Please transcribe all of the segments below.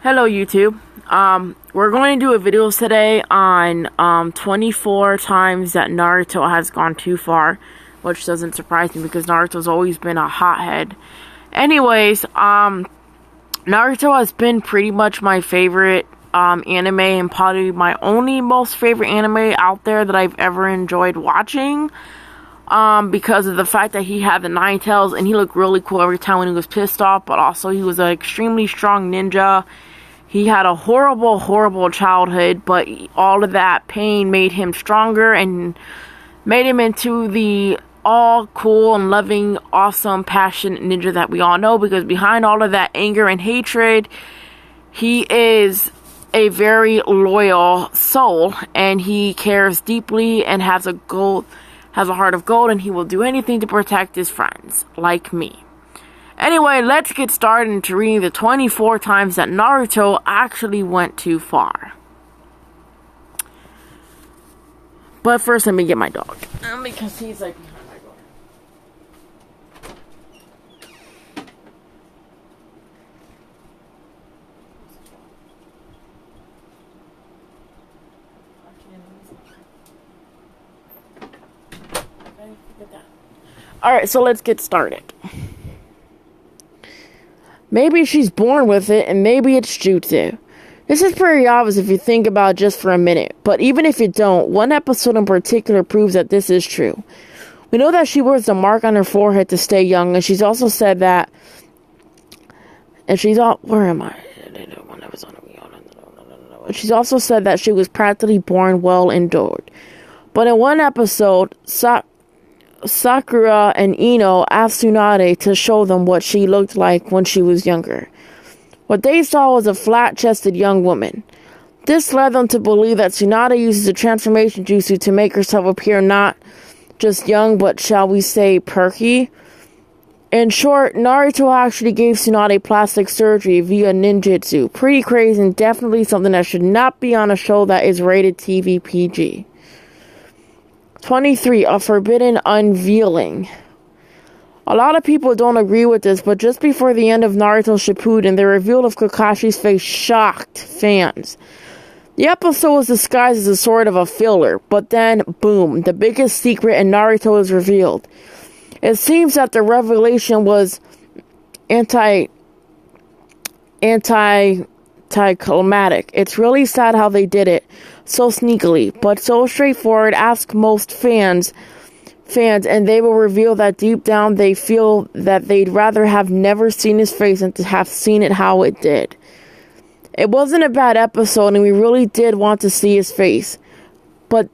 Hello YouTube. We're going to do a video today on 24 times that Naruto has gone too far, which doesn't surprise me because Naruto's always been a hothead. Anyways, Naruto has been pretty much my favorite anime and probably my only most favorite anime out there that I've ever enjoyed watching. Because of the fact that he had the 9 tails and he looked really cool every time when he was pissed off, but also he was an extremely strong ninja. He had a horrible childhood, but all of that pain made him stronger and made him into the all cool and loving, awesome, passionate ninja that we all know, because behind all of that anger and hatred, he is a very loyal soul, and he cares deeply and has a heart of gold, and he will do anything to protect his friends, like me. Anyway, let's get started into reading the 24 times that Naruto actually went too far. But first, let me get my dog. Because he's like behind my door. Alright, so let's get started. Maybe she's born with it, and maybe it's jutsu. This is pretty obvious if you think about it just for a minute, but even if you don't, one episode in particular proves that this is true. We know that she wears the mark on her forehead to stay young, and she's also said that, where am I? She's also said that she was practically born well endowed. But in one episode, Sakura and Ino asked Tsunade to show them what she looked like when she was younger. What they saw was a flat-chested young woman. This led them to believe that Tsunade uses a transformation jutsu to make herself appear not just young, but shall we say perky. In short, Naruto actually gave Tsunade plastic surgery via ninjutsu. Pretty crazy and definitely something that should not be on a show that is rated TV PG. 23. A forbidden unveiling. A lot of people don't agree with this, but just before the end of Naruto Shippuden, the reveal of Kakashi's face shocked fans. The episode was disguised as a sort of a filler, but then, boom, the biggest secret in Naruto is revealed. It seems that the revelation was anticlimactic. It's really sad how they did it so sneakily, but so straightforward. Ask most fans, and they will reveal that deep down they feel that they'd rather have never seen his face than to have seen it how it did. It wasn't a bad episode, and we really did want to see his face, but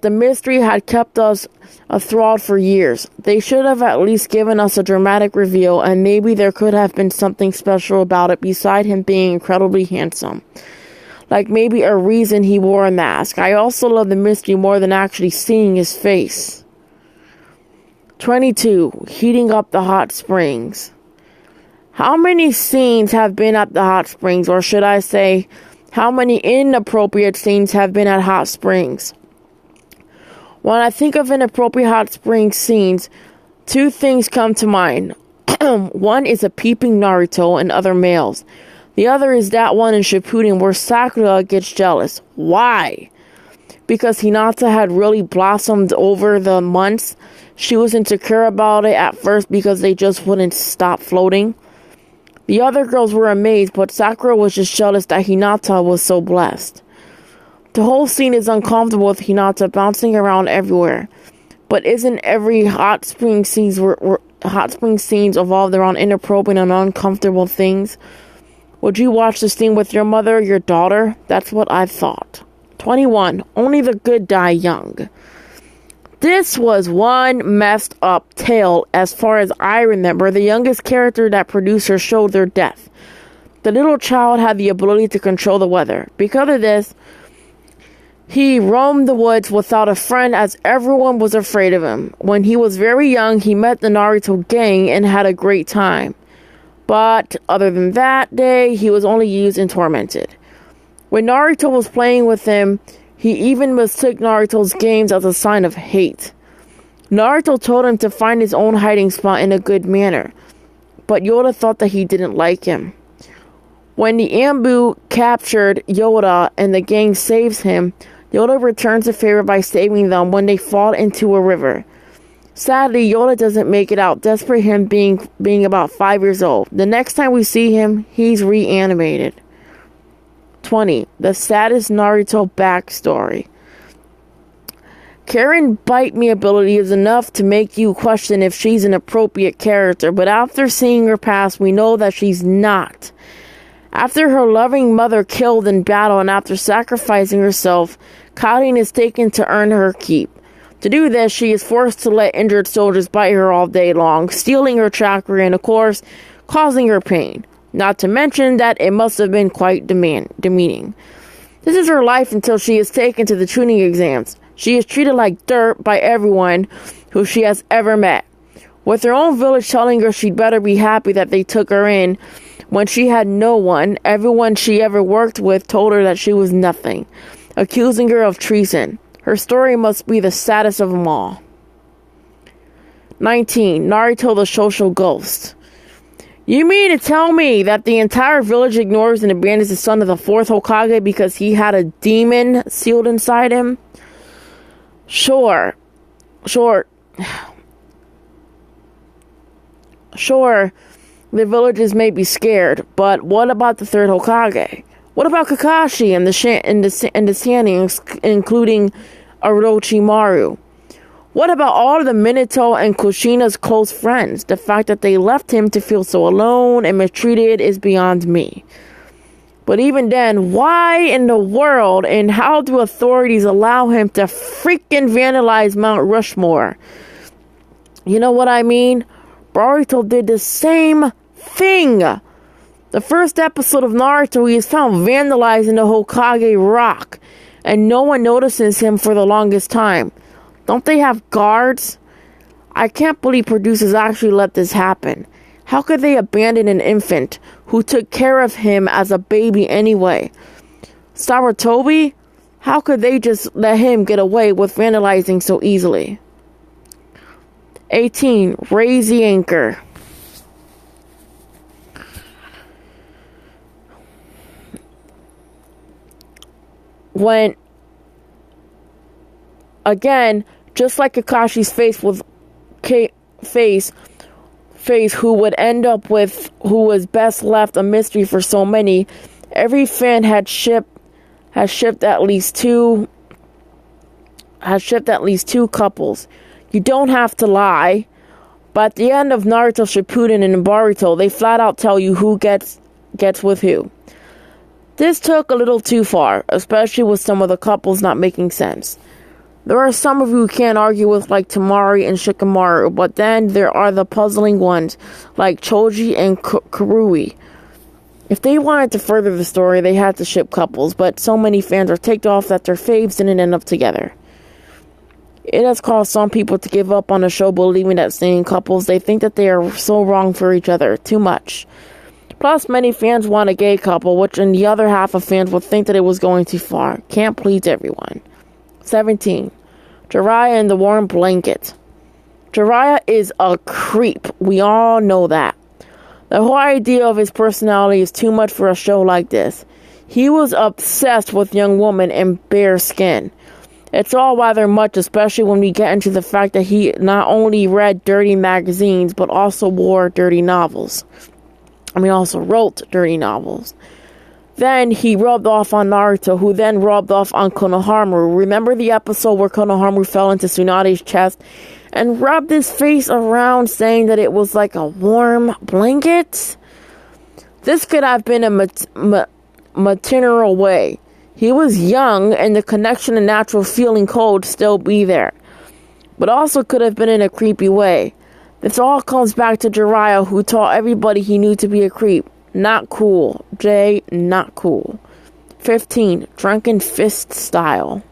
the mystery had kept us enthralled for years. They should have at least given us a dramatic reveal, and maybe there could have been something special about it beside him being incredibly handsome. Like maybe a reason he wore a mask. I also love the mystery more than actually seeing his face. 22. Heating up the hot springs. How many scenes have been at the hot springs, or should I say, how many inappropriate scenes have been at hot springs? When I think of inappropriate hot spring scenes, 2 things come to mind. One is a peeping Naruto and other males. The other is that one in Shippuden where Sakura gets jealous. Why? Because Hinata had really blossomed over the months. She was insecure about it at first because they just wouldn't stop floating. The other girls were amazed, but Sakura was just jealous that Hinata was so blessed. The whole scene is uncomfortable with Hinata bouncing around everywhere. But isn't every hot spring scenes evolved around inappropriate and uncomfortable things? Would you watch the scene with your mother or your daughter? That's what I thought. 21. Only the good die young. This was one messed up tale as far as I remember. The youngest character that producer showed their death. The little child had the ability to control the weather. Because of this, he roamed the woods without a friend as everyone was afraid of him. When he was very young, he met the Naruto gang and had a great time. But other than that day, he was only used and tormented. When Naruto was playing with him, he even mistook Naruto's games as a sign of hate. Naruto told him to find his own hiding spot in a good manner, but Yoda thought that he didn't like him. When the Ambu captured Yoda and the gang saves him, Yoda returns the favor by saving them when they fall into a river. Sadly, Yoda doesn't make it out, despite him being about 5 years old. The next time we see him, he's reanimated. 20. The saddest Naruto backstory. Karen Bite Me ability is enough to make you question if she's an appropriate character, but after seeing her past, we know that she's not. After her loving mother killed in battle and after sacrificing herself, Karin is taken to earn her keep. To do this, she is forced to let injured soldiers bite her all day long, stealing her chakra and, of course, causing her pain. Not to mention that it must have been quite demeaning. This is her life until she is taken to the tuning exams. She is treated like dirt by everyone who she has ever met. With her own village telling her she'd better be happy that they took her in, when she had no one, everyone she ever worked with told her that she was nothing, accusing her of treason. Her story must be the saddest of them all. 19. Naruto the Social Ghost. You mean to tell me that the entire village ignores and abandons the son of the 4th Hokage because he had a demon sealed inside him? Sure, the villagers may be scared, but what about the 3rd Hokage? What about Kakashi and the Sannin, including Orochimaru? What about all of the Minato and Kushina's close friends? The fact that they left him to feel so alone and mistreated is beyond me. But even then, why in the world and how do authorities allow him to freaking vandalize Mount Rushmore? You know what I mean? Boruto did the same thing. The first episode of Naruto, he is found vandalizing the Hokage rock, and no one notices him for the longest time. Don't they have guards? I can't believe producers actually let this happen. How could they abandon an infant who took care of him as a baby anyway? Sarutobi? How could they just let him get away with vandalizing so easily? 18. Raise the anchor. When, again, just like Kakashi's face who would end up with who was best left a mystery for so many, every fan has shipped at least two couples. You don't have to lie, but at the end of Naruto Shippuden and Boruto, they flat out tell you who gets with who. This took a little too far, especially with some of the couples not making sense. There are some of you who can't argue with, like Tamari and Shikamaru, but then there are the puzzling ones, like Choji and Karui. If they wanted to further the story, they had to ship couples, but so many fans are ticked off that their faves didn't end up together. It has caused some people to give up on the show, believing that seeing couples, they think that they are so wrong for each other, too much. Plus, many fans want a gay couple, which in the other half of fans would think that it was going too far. Can't please everyone. 17. Jiraiya and the warm blanket. Jiraiya is a creep. We all know that. The whole idea of his personality is too much for a show like this. He was obsessed with young women and bare skin. It's all rather much, especially when we get into the fact that he not only read dirty magazines, but also wore dirty novels. Also wrote dirty novels. Then he rubbed off on Naruto, who then rubbed off on Konohamaru. Remember the episode where Konohamaru fell into Tsunade's chest and rubbed his face around, saying that it was like a warm blanket? This could have been a maternal way. He was young, and the connection and natural feeling cold still be there. But also could have been in a creepy way. This all comes back to Jiraiya, who taught everybody he knew to be a creep. Not cool. Jay, not cool. 15. Drunken Fist Style.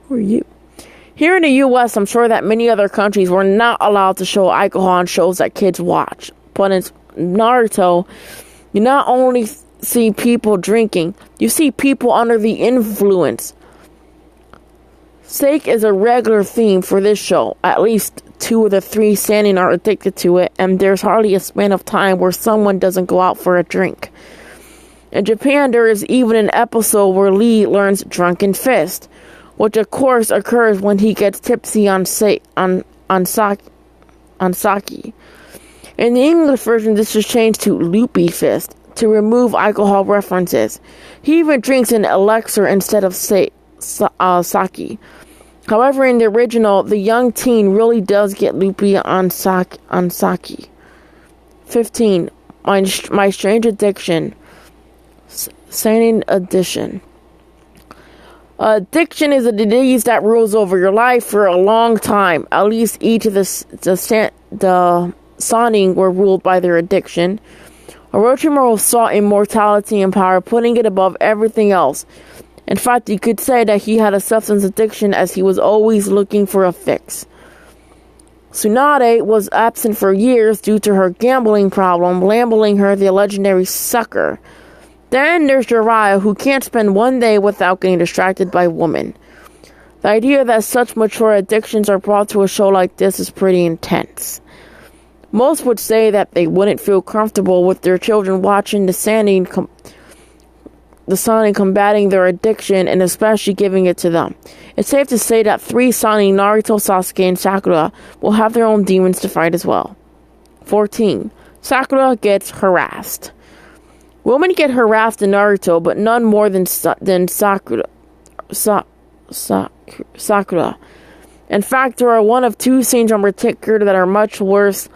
Who are you? Here in the US, I'm sure that many other countries were not allowed to show alcohol on shows that kids watch. But in Naruto, you not only see people drinking, you see people under the influence. Sake is a regular theme for this show. At least 2 of the 3 Sannin are addicted to it, and there's hardly a span of time where someone doesn't go out for a drink. In Japan, there is even an episode where Lee learns Drunken Fist, which of course occurs when he gets tipsy on sake. In the English version, this is changed to Loopy Fist to remove alcohol references. He even drinks an elixir instead of sake. However, in the original, the young teen really does get loopy on sake. 15. My Strange Addiction. Sannin Addiction. Addiction is a disease that rules over your life for a long time. At least each of the Sannin were ruled by their addiction. Orochimaru sought immortality and power, putting it above everything else. In fact, you could say that he had a substance addiction as he was always looking for a fix. Tsunade was absent for years due to her gambling problem, labeling her the legendary sucker. Then there's Jiraiya, who can't spend one day without getting distracted by women. The idea that such mature addictions are brought to a show like this is pretty intense. Most would say that they wouldn't feel comfortable with their children watching the Sannin combating their addiction and especially giving it to them. It's safe to say that 3 Sannin, Naruto, Sasuke, and Sakura, will have their own demons to fight as well. 14. Sakura gets harassed. Women get harassed in Naruto, but none more than Sakura. In fact, there are one of 2 scenes in particular that are much worse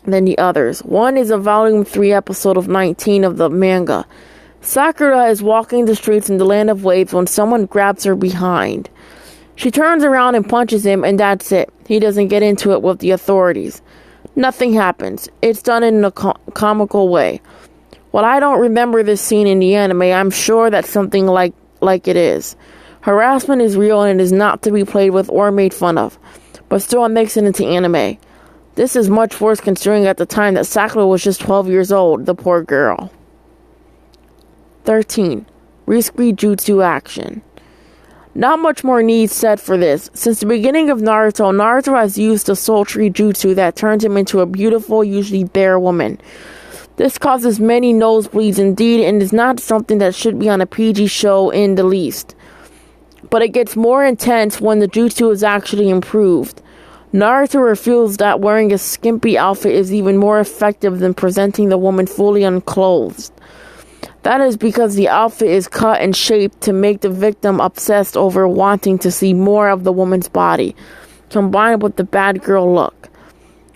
than the others. One is a volume 3 episode of 19 of the manga. Sakura is walking the streets in the land of waves when someone grabs her behind. She turns around and punches him, and that's it. He doesn't get into it with the authorities. Nothing happens. It's done in a comical way. While I don't remember this scene in the anime, I'm sure that's something like it is. Harassment is real and it is not to be played with or made fun of. But still, it makes it into anime. This is much worse considering at the time that Sakura was just 12 years old, the poor girl. 13. Risky Jutsu Action. Not much more needs said for this. Since the beginning of Naruto, Naruto has used a sultry jutsu that turns him into a beautiful, usually bare woman. This causes many nosebleeds indeed, and is not something that should be on a PG show in the least. But it gets more intense when the jutsu is actually improved. Naruto reveals that wearing a skimpy outfit is even more effective than presenting the woman fully unclothed. That is because the outfit is cut and shaped to make the victim obsessed over wanting to see more of the woman's body, combined with the bad girl look.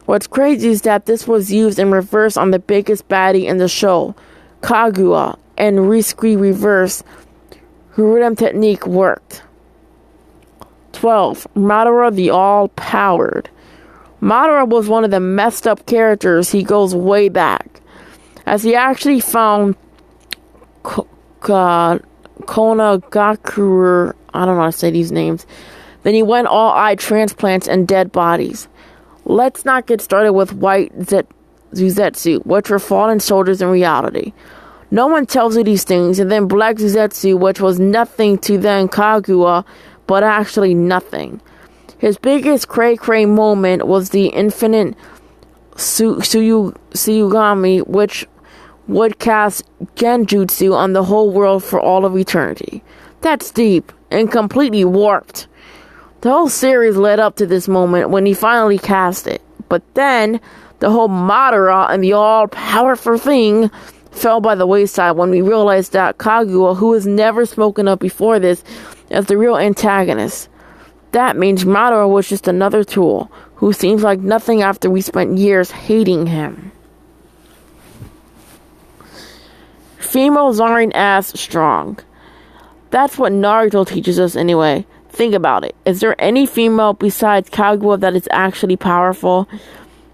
What's crazy is that this was used in reverse on the biggest baddie in the show, Kaguya, and risky reverse rhythm technique worked. 12. Madara the All-Powered. Madara was one of the messed up characters. He goes way back, as he actually found Konagakure, I don't know how to say these names. Then he went all eye transplants and dead bodies. Let's not get started with white Zuzetsu, which were fallen soldiers in reality. No one tells you these things, and then black Zuzetsu, which was nothing to then Kaguya, but actually nothing. His biggest cray-cray moment was the infinite Suyugami, which would cast Genjutsu on the whole world for all of eternity. That's deep and completely warped. The whole series led up to this moment when he finally cast it. But then, the whole Madara and the all-powerful thing fell by the wayside when we realized that Kaguya, who was never spoken of before this, as the real antagonist. That means Madara was just another tool, who seems like nothing after we spent years hating him. Females aren't as strong. That's what Naruto teaches us anyway. Think about it. Is there any female besides Kaguya that is actually powerful?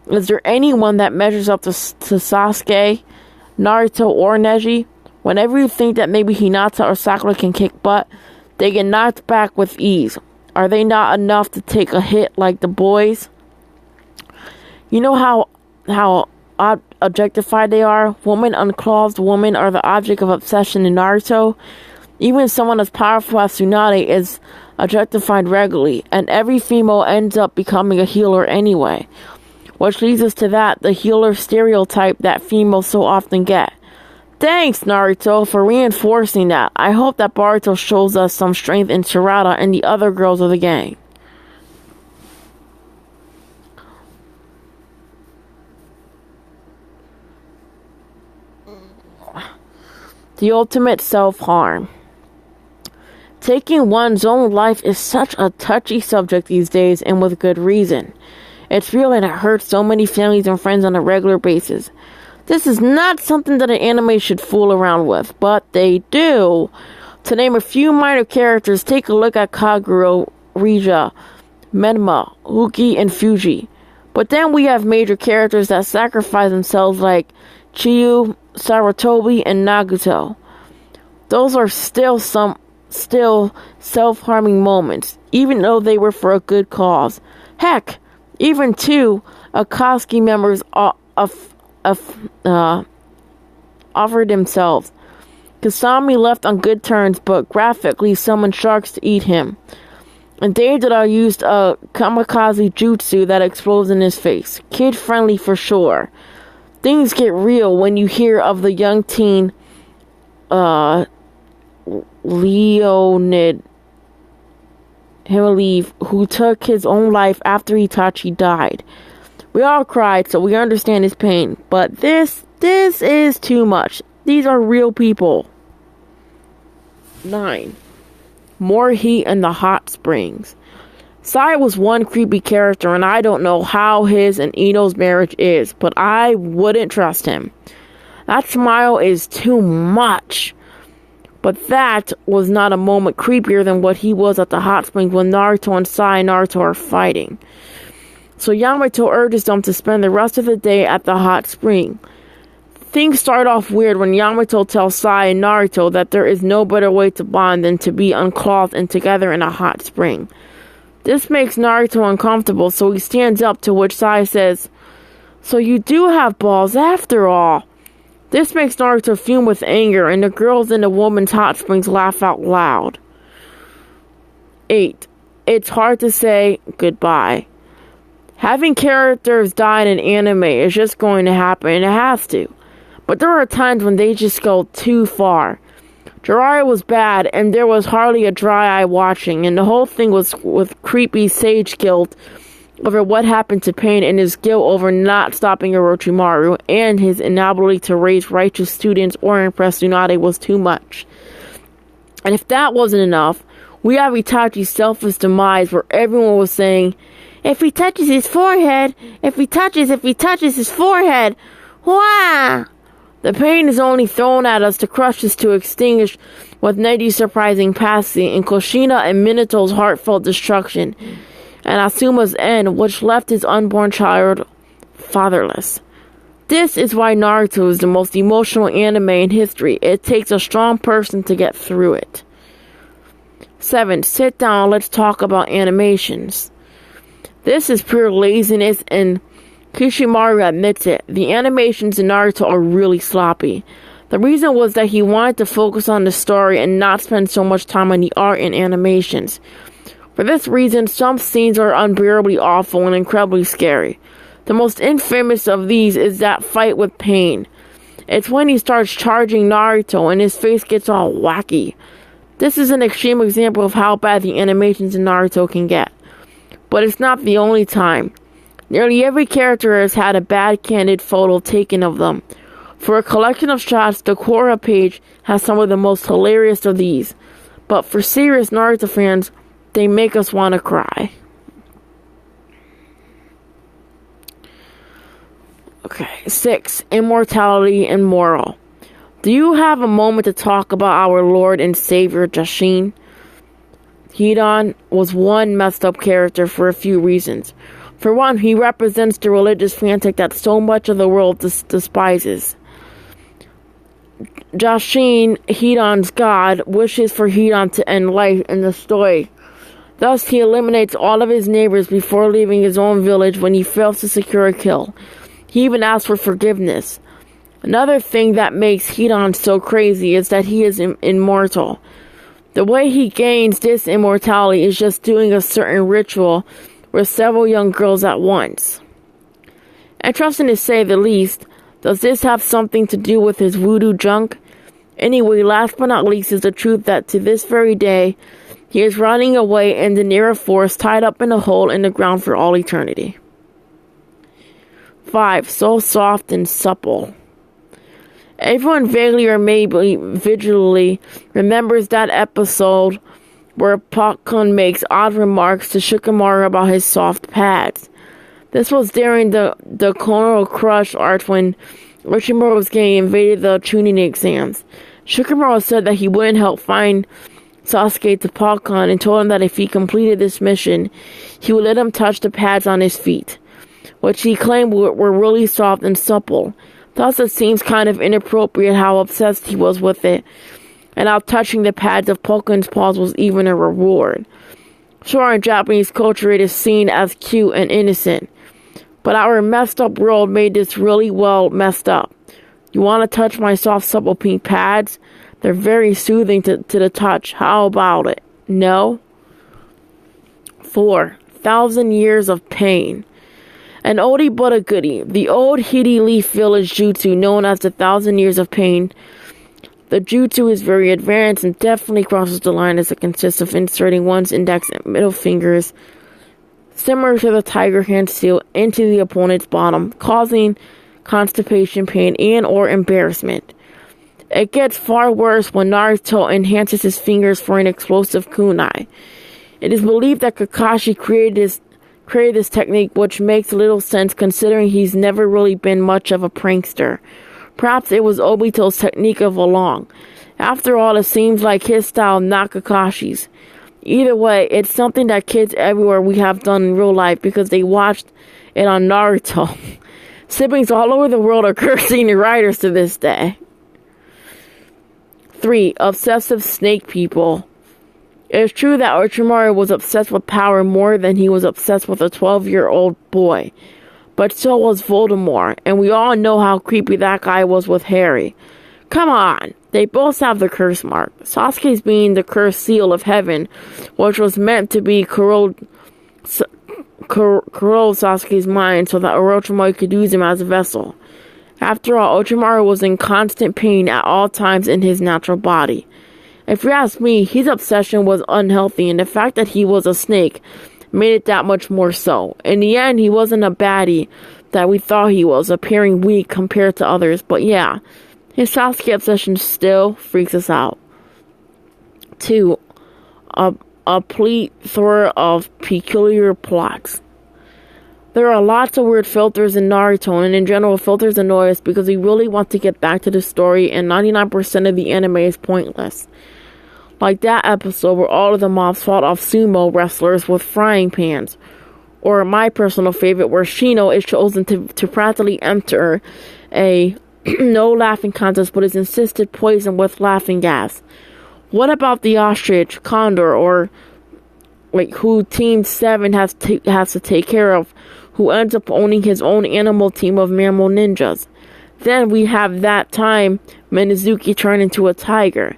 Is there anyone that measures up to Sasuke, Naruto, or Neji? Whenever you think that maybe Hinata or Sakura can kick butt, they get knocked back with ease. Are they not enough to take a hit like the boys? You know how objectified they are? Women, unclothed women, are the object of obsession in Naruto. Even someone as powerful as Tsunade is objectified regularly, and every female ends up becoming a healer anyway. Which leads us to the healer stereotype that females so often get. Thanks, Naruto, for reinforcing that. I hope that Boruto shows us some strength in Sarada and the other girls of the gang. The ultimate self-harm. Taking one's own life is such a touchy subject these days, and with good reason. It's real and it hurts so many families and friends on a regular basis. This is not something that an anime should fool around with, but they do. To name a few minor characters, take a look at Kaguro, Rija, Menma, Uki, and Fuji. But then we have major characters that sacrifice themselves like Chiyu, Sarutobi, and Nagato. Those are still self-harming moments, even though they were for a good cause. Heck, even two Akatsuki members offered themselves. Kasami left on good terms, but graphically summoned sharks to eat him. And Deidara used a kamikaze jutsu that explodes in his face. Kid-friendly for sure. Things get real when you hear of the young teen Leonid Himalev who took his own life after Itachi died. We all cried, so we understand his pain, but this is too much. These are real people. 9. More heat in the hot springs. Sai was one creepy character, and I don't know how his and Ino's marriage is, but I wouldn't trust him. That smile is too much. But that was not a moment creepier than what he was at the hot springs when Naruto and Sai and Naruto are fighting. So Yamato urges them to spend the rest of the day at the hot spring. Things start off weird when Yamato tells Sai and Naruto that there is no better way to bond than to be unclothed and together in a hot spring. This makes Naruto uncomfortable, so he stands up, to which Sai says, "So you do have balls after all." This makes Naruto fume with anger, and the girls in the woman's hot springs laugh out loud. 8. It's hard to say goodbye. Having characters die in an anime is just going to happen, and it has to. But there are times when they just go too far. Jiraiya was bad, and there was hardly a dry eye watching, and the whole thing was with creepy sage guilt over what happened to Pain and his guilt over not stopping Orochimaru, and his inability to raise righteous students or impress Tsunade was too much. And if that wasn't enough, we have Itachi's selfless demise, where everyone was saying, if he touches his forehead, if he touches his forehead, wah! The pain is only thrown at us to crush us to extinguish with Neji's surprising passing, and Kushina and Minato's heartfelt destruction, and Asuma's end, which left his unborn child fatherless. This is why Naruto is the most emotional anime in history. It takes a strong person to get through it. 7. Sit down, let's talk about animations. This is pure laziness, and Kishimaru admits it. The animations in Naruto are really sloppy. The reason was that he wanted to focus on the story and not spend so much time on the art and animations. For this reason, some scenes are unbearably awful and incredibly scary. The most infamous of these is that fight with Pain. It's when he starts charging Naruto and his face gets all wacky. This is an extreme example of how bad the animations in Naruto can get. But it's not the only time. Nearly every character has had a bad candid photo taken of them. For a collection of shots, the Quora page has some of the most hilarious of these. But for serious Naruto fans, they make us want to cry. Okay, 6. Immortality and moral. Do you have a moment to talk about our Lord and Savior Jashin? Hidan was one messed up character for a few reasons. For one, he represents the religious fanatic that so much of the world despises. Jashin, Hidan's god, wishes for Hidan to end life in the story. Thus, he eliminates all of his neighbors before leaving his own village when he fails to secure a kill. He even asks for forgiveness. Another thing that makes Hidan so crazy is that he is immortal. The way he gains this immortality is just doing a certain ritual with several young girls at once. Interesting to say the least. Does this have something to do with his voodoo junk? Anyway, last but not least is the truth that to this very day, he is rotting away in the near forest, tied up in a hole in the ground for all eternity. 5. So soft and supple. Everyone vaguely or maybe visually remembers that episode where Popcorn makes odd remarks to Shikamaru about his soft pads. This was during the Konoha Crush arc when Orochimaru's gang invaded the Chunin exams. Shikamaru said that he wouldn't help find Sasuke to Popcorn and told him that if he completed this mission, he would let him touch the pads on his feet, which he claimed were really soft and supple. Thus, it seems kind of inappropriate how obsessed he was with it, and how touching the pads of Popcorn's paws was even a reward. Sure, in Japanese culture, it is seen as cute and innocent, but our messed up world made this really well messed up. You want to touch my soft, supple pink pads? They're very soothing to the touch. How about it? No? 4. 1,000 Years of Pain. An oldie but a goodie. The old Hidi Leaf Village jutsu, known as the 1,000 Years of Pain. The jutsu is very advanced and definitely crosses the line as it consists of inserting one's index and middle fingers, similar to the tiger hand seal, into the opponent's bottom, causing constipation, pain, and or embarrassment. It gets far worse when Naruto enhances his fingers for an explosive kunai. It is believed that Kakashi created this technique, which makes little sense considering he's never really been much of a prankster. Perhaps it was Obito's technique of along. After all, it seems like his style, not Kakashi's. Either way, it's something that kids everywhere we have done in real life because they watched it on Naruto. Siblings all over the world are cursing the writers to this day. 3. Obsessive snake people. It is true that Orochimaru was obsessed with power more than he was obsessed with a 12-year-old boy. But so was Voldemort, and we all know how creepy that guy was with Harry. Come on, they both have the curse mark. Sasuke's being the cursed seal of heaven, which was meant to be corrode Sasuke's mind so that Orochimaru could use him as a vessel. After all, Orochimaru was in constant pain at all times in his natural body. If you ask me, his obsession was unhealthy, and the fact that he was a snake made it that much more so. In the end, he wasn't a baddie that we thought he was, appearing weak compared to others, but yeah, his Sasuke obsession still freaks us out. 2. A plethora of peculiar plots. There are lots of weird filters in Naruto, and in general, filters annoy us because we really want to get back to the story, and 99% of the anime is pointless. Like that episode where all of the mobs fought off sumo wrestlers with frying pans. Or my personal favorite where Shino is chosen to practically enter a no laughing contest but is insisted poisoned with laughing gas. What about the ostrich, condor, or who Team 7 has to take care of, who ends up owning his own animal team of mammal ninjas? Then we have that time Minazuki turned into a tiger.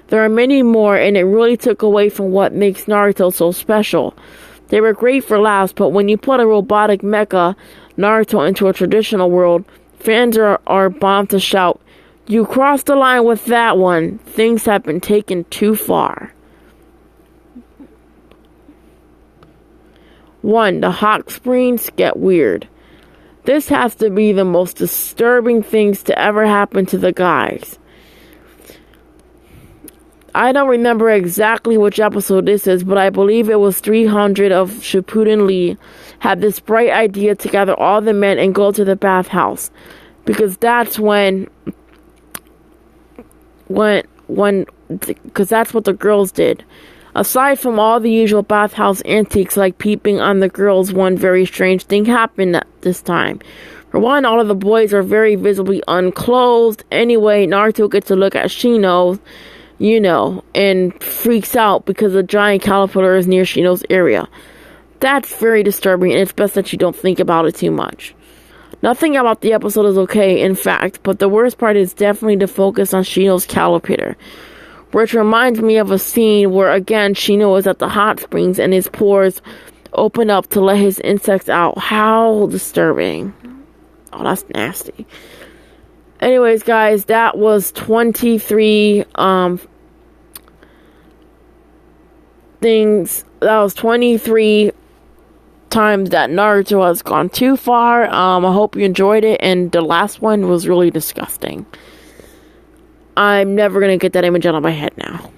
There are many more, and it really took away from what makes Naruto so special. They were great for laughs, but when you put a robotic mecha Naruto into a traditional world, fans are bound to shout, "You crossed the line with that one. Things have been taken too far." 1. The hot springs get weird. This has to be the most disturbing things to ever happen to the guys. I don't remember exactly which episode this is, but I believe it was 300 of Shippuden Lee had this bright idea to gather all the men and go to the bathhouse. Because that's because that's what the girls did. Aside from all the usual bathhouse antiques like peeping on the girls, one very strange thing happened at this time. For one, all of the boys are very visibly unclothed. Anyway, Naruto gets to look at Shino, and freaks out because a giant caterpillar is near Shino's area. That's very disturbing, and it's best that you don't think about it too much. Nothing about the episode is okay, in fact, but the worst part is definitely the focus on Shino's caterpillar. which reminds me of a scene where, again, Shino is at the hot springs and his pores open up to let his insects out. How disturbing. Oh, that's nasty. Anyways, guys, that was 23 things. That was 23 times that Naruto has gone too far. I hope you enjoyed it, and the last one was really disgusting. I'm never gonna get that image out of my head now.